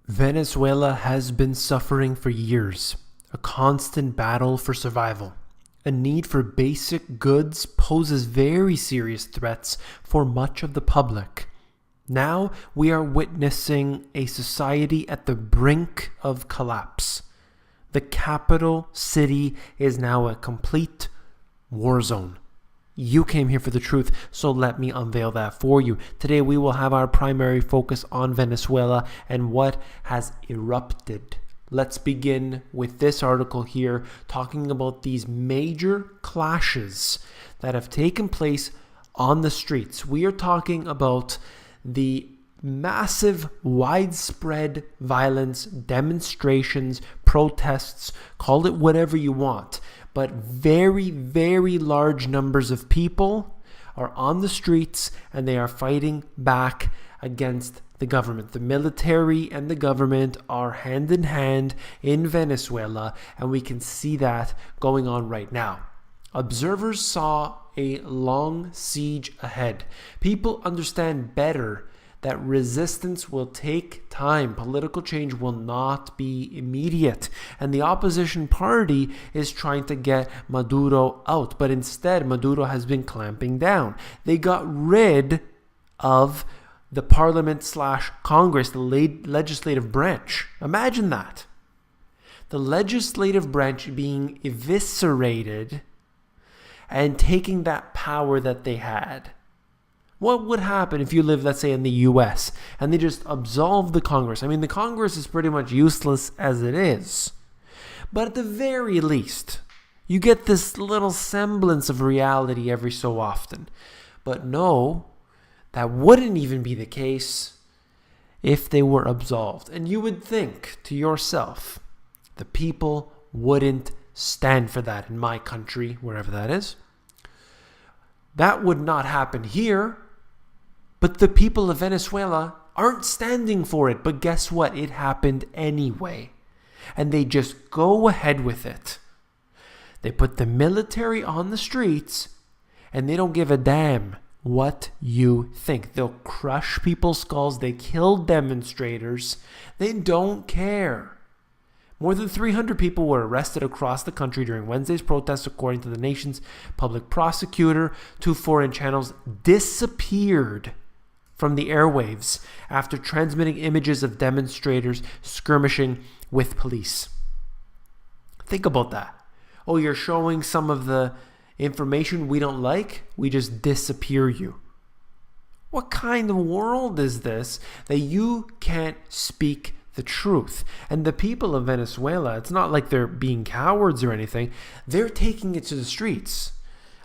Venezuela has been suffering for years, a constant battle for survival. A need for basic goods poses very serious threats for much of the public. Now we are witnessing a society at the brink of collapse. The capital city is now a complete war zone. You came here for the truth, so let me unveil that for you. Today we will have our primary focus on Venezuela and what has erupted. Let's begin with this article here, talking about these major clashes that have taken place on the streets. We are talking about the massive, widespread violence, demonstrations, protests, call it whatever you want. But very, very large numbers of people are on the streets and they are fighting back against the government. The military and the government are hand in hand in Venezuela, and we can see that going on right now. Observers saw a long siege ahead. People understand better that resistance will take time. Political change will not be immediate. And the opposition party is trying to get Maduro out. But instead, Maduro has been clamping down. They got rid of the parliament/Congress, the legislative branch. Imagine that. The legislative branch being eviscerated and taking that power that they had. What would happen if you live, let's say, in the US and they just absolve the Congress? I mean, the Congress is pretty much useless as it is. But at the very least, you get this little semblance of reality every so often. But no, that wouldn't even be the case if they were absolved. And you would think to yourself, the people wouldn't stand for that in my country, wherever that is. That would not happen here. But the people of Venezuela aren't standing for it. But guess what? It happened anyway. And they just go ahead with it. They put the military on the streets and they don't give a damn what you think. They'll crush people's skulls. They kill demonstrators. They don't care. More than 300 people were arrested across the country during Wednesday's protests, according to the nation's public prosecutor. 2 foreign channels disappeared from the airwaves after transmitting images of demonstrators skirmishing with police. Think about that. Oh, you're showing some of the information we don't like? We just disappear you. What kind of world is this that you can't speak the truth? And the people of Venezuela, it's not like they're being cowards or anything. They're taking it to the streets.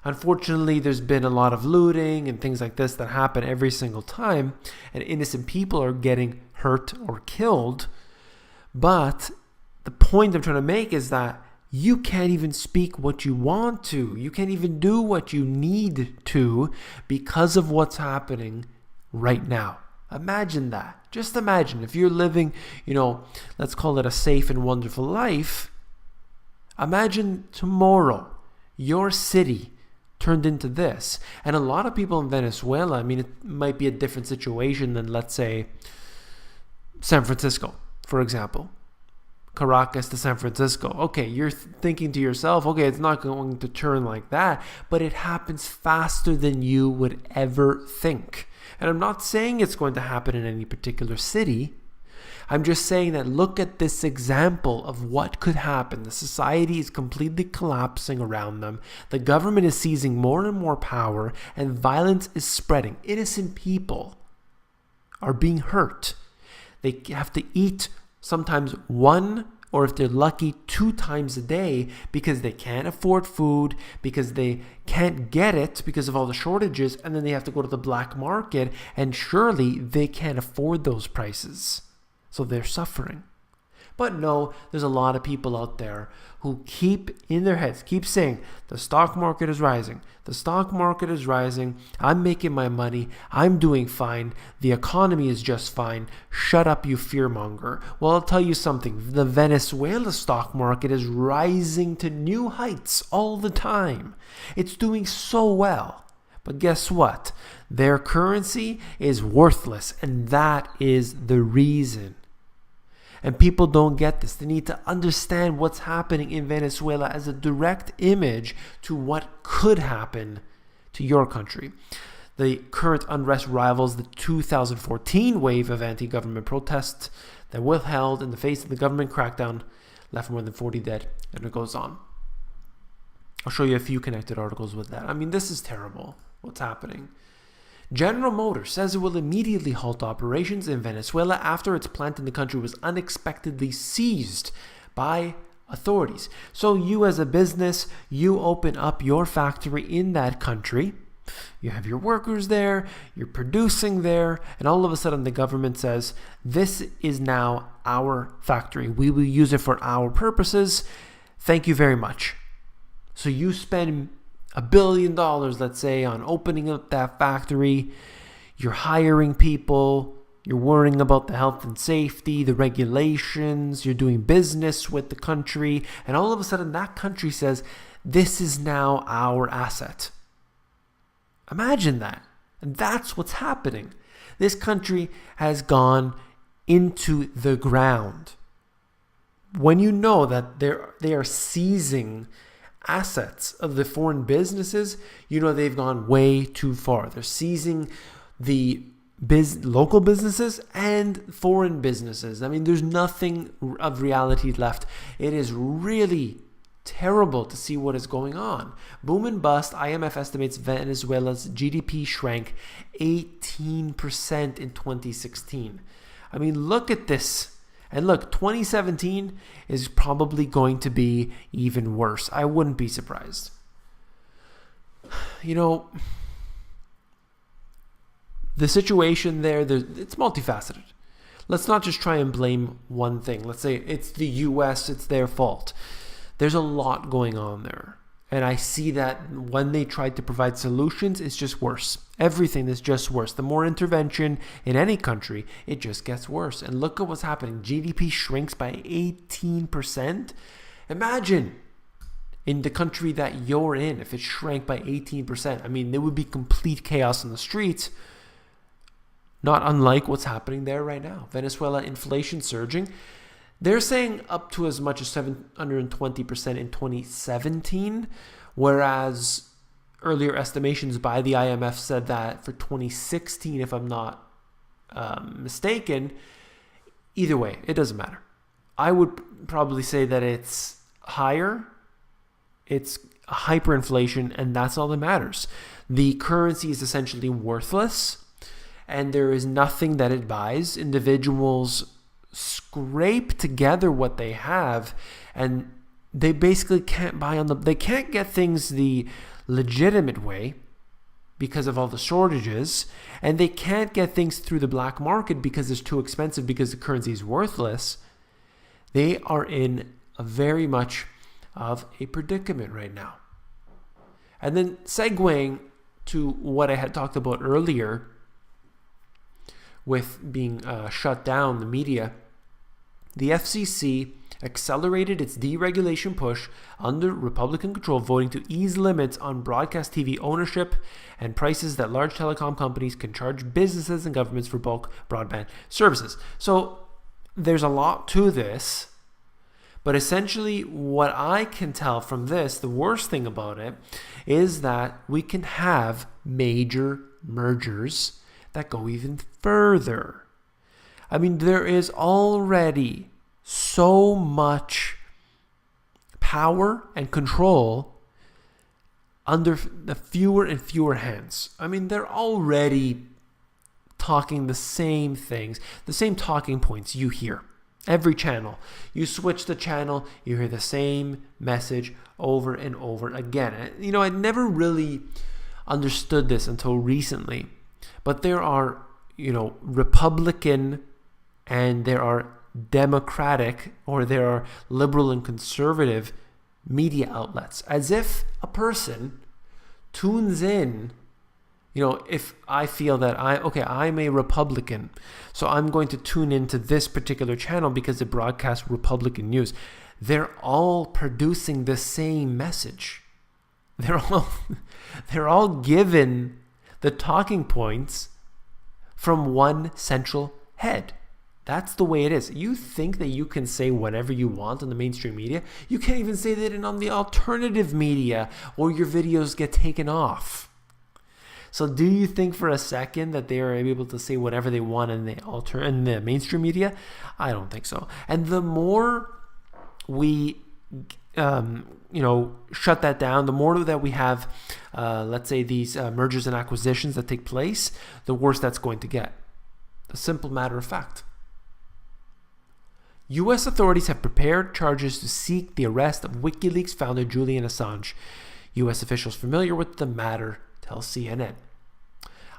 Unfortunately, there's been a lot of looting and things like this that happen every single time, and innocent people are getting hurt or killed. But the point I'm trying to make is that you can't even speak what you want to. You can't even do what you need to because of what's happening right now. Imagine that. Just imagine if you're living, let's call it a safe and wonderful life. Imagine tomorrow your city turned into this. And a lot of people in Venezuela, I mean, it might be a different situation than, let's say, San Francisco, for example. Caracas to San Francisco. Okay, you're thinking to yourself, okay, it's not going to turn like that, but it happens faster than you would ever think. And I'm not saying it's going to happen in any particular city. I'm just saying that look at this example of what could happen. The society is completely collapsing around them. The government is seizing more and more power, and violence is spreading. Innocent people are being hurt. They have to eat sometimes 1, or if they're lucky, 2 times a day because they can't afford food, because they can't get it because of all the shortages, and then they have to go to the black market, and surely they can't afford those prices. So they're suffering. But no, there's a lot of people out there who keep in their heads, keep saying, the stock market is rising. The stock market is rising. I'm making my money. I'm doing fine. The economy is just fine. Shut up, you fearmonger. Well, I'll tell you something. The Venezuela stock market is rising to new heights all the time. It's doing so well. But guess what? Their currency is worthless, and that is the reason. And people don't get this. They need to understand what's happening in Venezuela as a direct image to what could happen to your country. The current unrest rivals the 2014 wave of anti-government protests that were held in the face of the government crackdown, left more than 40 dead, and it goes on. I'll show you a few connected articles with that. I mean, this is terrible, what's happening. General Motors says it will immediately halt operations in Venezuela after its plant in the country was unexpectedly seized by authorities. So you as a business, you open up your factory in that country. You have your workers there, you're producing there, and all of a sudden the government says, this is now our factory. We will use it for our purposes. Thank you very much. So you spend $1 billion, let's say, on opening up that factory. You're hiring people. You're worrying about the health and safety, the regulations. You're doing business with the country. And all of a sudden that country says, this is now our asset. Imagine that. And that's what's happening. This country has gone into the ground. When you know that they are seizing assets of the foreign businesses, you know they've gone way too far. They're seizing the local businesses and foreign businesses. I mean, there's nothing of reality left. It is really terrible to see what is going on. Boom and bust. IMF estimates Venezuela's GDP shrank 18% in 2016. I mean, look at this. And look, 2017 is probably going to be even worse. I wouldn't be surprised. You know, the situation there, it's multifaceted. Let's not just try and blame one thing. Let's say it's the US, it's their fault. There's a lot going on there. And I see that when they try to provide solutions, it's just worse. Everything is just worse. The more intervention in any country, it just gets worse. And look at what's happening. GDP shrinks by 18%. Imagine in the country that you're in, if it shrank by 18%. I mean, there would be complete chaos in the streets. Not unlike what's happening there right now. Venezuela inflation surging. They're saying up to as much as 720% in 2017, whereas earlier estimations by the IMF said that for 2016, if I'm not mistaken. Either way, it doesn't matter. I would probably say that it's higher. It's hyperinflation, and that's all that matters. The currency is essentially worthless, and there is nothing that it buys. Individuals scrape together what they have, and they basically can't buy on they can't get things the legitimate way because of all the shortages, and they can't get things through the black market because it's too expensive, because the currency is worthless. They are in a very much of a predicament right now. And then segueing to what I had talked about earlier with being shut down, the media, the FCC accelerated its deregulation push under Republican control, voting to ease limits on broadcast TV ownership and prices that large telecom companies can charge businesses and governments for bulk broadband services. So there's a lot to this, but essentially what I can tell from this, the worst thing about it, is that we can have major mergers that go even further. I mean, there is already so much power and control under the fewer and fewer hands. I mean, they're already talking the same things, the same talking points you hear. Every channel. You switch the channel, you hear the same message over and over again. You know, I never really understood this until recently. But there are, Republican and there are Democratic, or there are liberal and conservative media outlets. As if a person tunes in, if I feel that I'm a Republican, so I'm going to tune into this particular channel because it broadcasts Republican news. They're all producing the same message. They're all given the talking points from one central head. That's the way it is. You think that you can say whatever you want on the mainstream media. You can't even say that on the alternative media, or your videos get taken off. So do you think for a second that they are able to say whatever they want in the mainstream media? I don't think so. And the more we shut that down, the more that we have, let's say, these mergers and acquisitions that take place, the worse that's going to get. A simple matter of fact. U.S. authorities have prepared charges to seek the arrest of WikiLeaks founder Julian Assange. U.S. officials familiar with the matter tell CNN.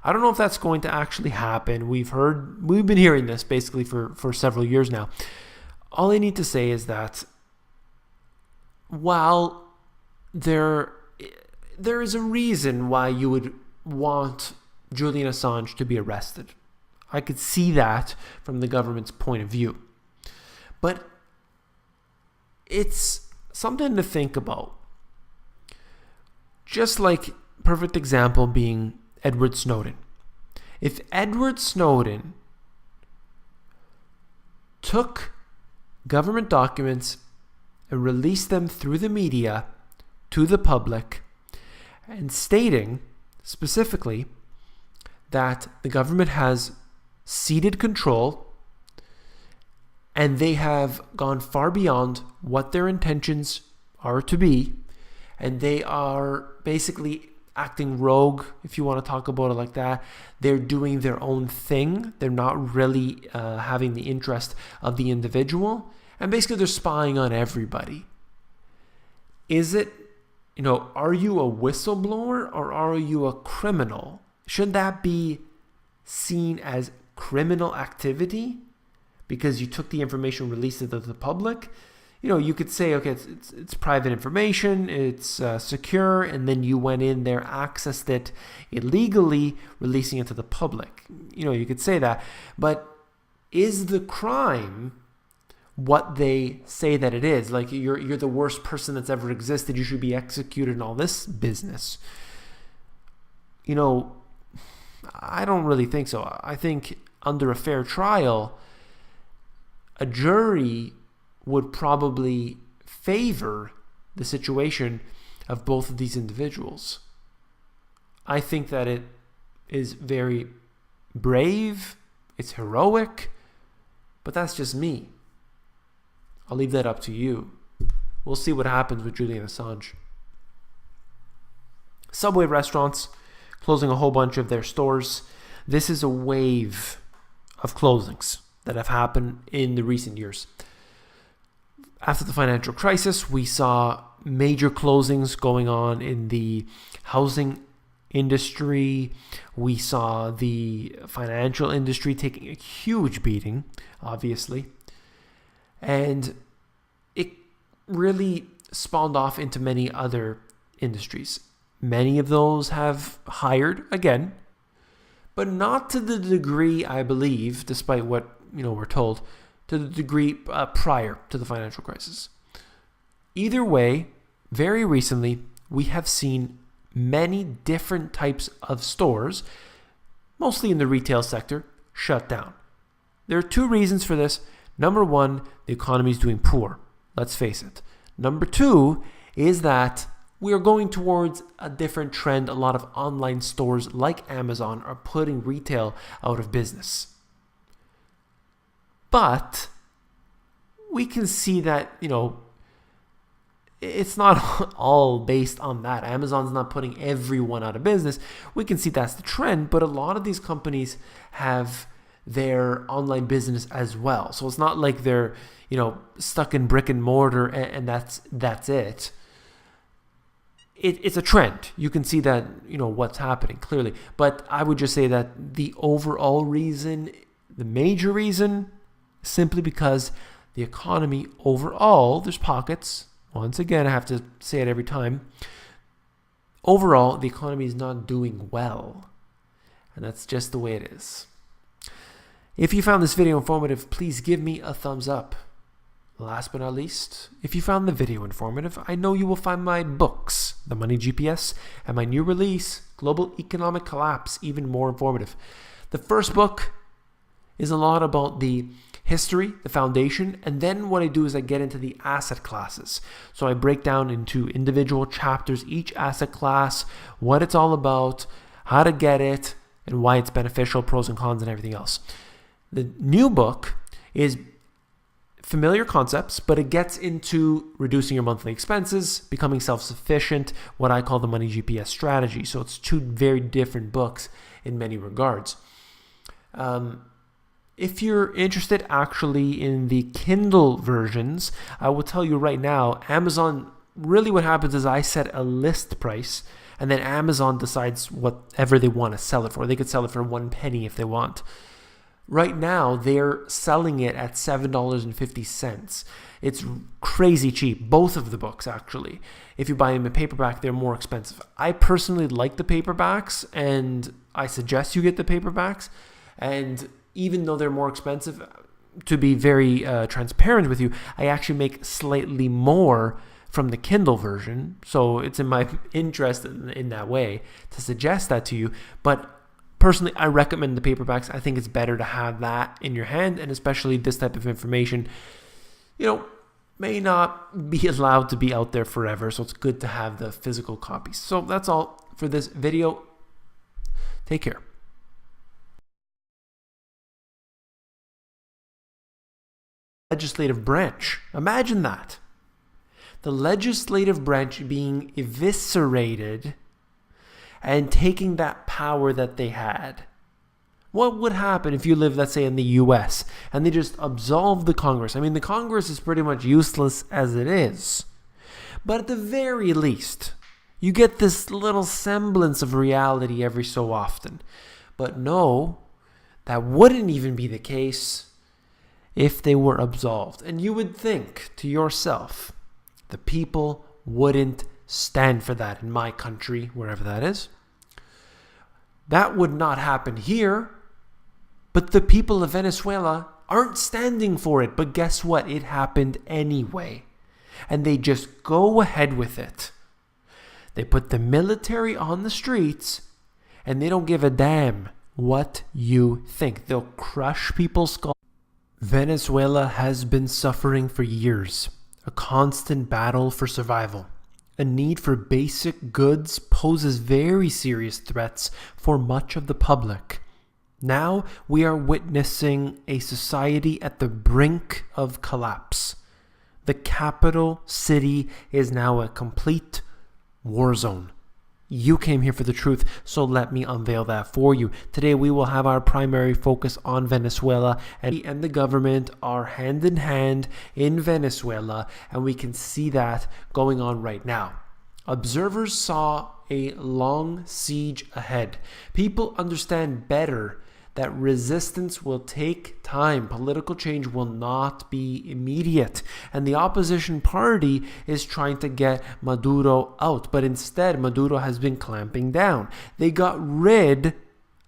I don't know if that's going to actually happen. We've been hearing this basically for several years now. All I need to say is that while there is a reason why you would want Julian Assange to be arrested, I could see that from the government's point of view. But it's something to think about. Just like perfect example being Edward Snowden. If Edward Snowden took government documents and released them through the media to the public, and stating specifically that the government has ceded control and they have gone far beyond what their intentions are to be, and they are basically acting rogue, if you want to talk about it like that. They're doing their own thing. They're not really having the interest of the individual, and basically they're spying on everybody. Is it, are you a whistleblower or are you a criminal? Should that be seen as criminal activity because you took the information, released it to the public? You could say, okay, it's private information, it's secure, and then you went in there, accessed it illegally, releasing it to the public. You could say that. But is the crime what they say that it is? Like, you're the worst person that's ever existed, you should be executed and all this business. I don't really think so. I think under a fair trial, a jury would probably favor the situation of both of these individuals. I think that it is very brave, it's heroic, but that's just me. I'll leave that up to you. We'll see what happens with Julian Assange. Subway restaurants closing a whole bunch of their stores. This is a wave of closings that have happened in the recent years. After the financial crisis, we saw major closings going on in the housing industry. We saw the financial industry taking a huge beating, obviously. And it really spawned off into many other industries. Many of those have hired again, but not to the degree, I believe, despite what we're told, to the degree prior to the financial crisis. Either way, very recently, we have seen many different types of stores, mostly in the retail sector, shut down. There are two reasons for this. Number one, the economy is doing poor. Let's face it. Number two is that we are going towards a different trend. A lot of online stores like Amazon are putting retail out of business. But we can see that, it's not all based on that. Amazon's not putting everyone out of business. We can see that's the trend, but a lot of these companies have their online business as well. So it's not like they're, stuck in brick and mortar and that's it. It's a trend. You can see that, what's happening clearly. But I would just say that the overall reason, the major reason, simply because the economy overall, there's pockets. Once again, I have to say it every time. Overall, the economy is not doing well. And that's just the way it is. If you found this video informative, please give me a thumbs up. Last but not least, if you found the video informative, I know you will find my books, The Money GPS, and my new release, Global Economic Collapse, even more informative. The first book is a lot about the history, the foundation, and then what I do is I get into the asset classes. So I break down into individual chapters, each asset class, what it's all about, how to get it, and why it's beneficial, pros and cons, and everything else. The new book is familiar concepts, but it gets into reducing your monthly expenses, becoming self-sufficient, what I call the money GPS strategy. So it's two very different books in many regards. If you're interested actually in the Kindle versions, I will tell you right now, Amazon, really what happens is I set a list price and then Amazon decides whatever they want to sell it for. They could sell it for 1 penny if they want. Right now, they're selling it at $7.50. It's crazy cheap. Both of the books, actually. If you buy them in paperback, they're more expensive. I personally like the paperbacks, and I suggest you get the paperbacks. And even though they're more expensive, to be very transparent with you, I actually make slightly more from the Kindle version. So it's in my interest in that way to suggest that to you. But personally, I recommend the paperbacks. I think it's better to have that in your hand, and especially this type of information, may not be allowed to be out there forever. So it's good to have the physical copies. So that's all for this video. Take care. Legislative branch. Imagine that. The legislative branch being eviscerated and taking that power that they had. What would happen if you live, let's say, in the US and they just absolve the Congress? I mean, the Congress is pretty much useless as it is. But at the very least, you get this little semblance of reality every so often. But no, that wouldn't even be the case if they were absolved. And you would think to yourself, the people wouldn't stand for that in my country, wherever that is. That would not happen here. But the people of Venezuela aren't standing for it. But guess what? It happened anyway. And they just go ahead with it. They put the military on the streets and they don't give a damn what you think. They'll crush people's skulls. Venezuela has been suffering for years. A constant battle for survival. A need for basic goods poses very serious threats for much of the public. Now we are witnessing a society at the brink of collapse. The capital city is now a complete war zone. You came here for the truth, so let me unveil that for you. Today we will have our primary focus on Venezuela, and the government are hand in hand in Venezuela, and we can see that going on right now. Observers saw a long siege ahead. People understand better that resistance will take time. Political change will not be immediate. And the opposition party is trying to get Maduro out. But instead, Maduro has been clamping down. They got rid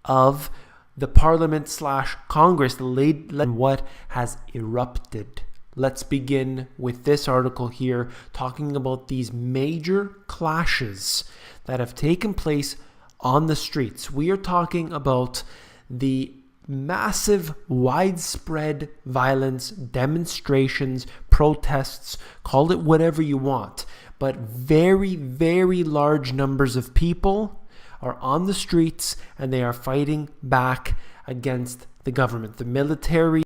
of the parliament/Congress, what has erupted. Let's begin with this article here, talking about these major clashes that have taken place on the streets. We are talking about the massive, widespread violence, demonstrations, protests, call it whatever you want. But very, very large numbers of people are on the streets and they are fighting back against the government. The military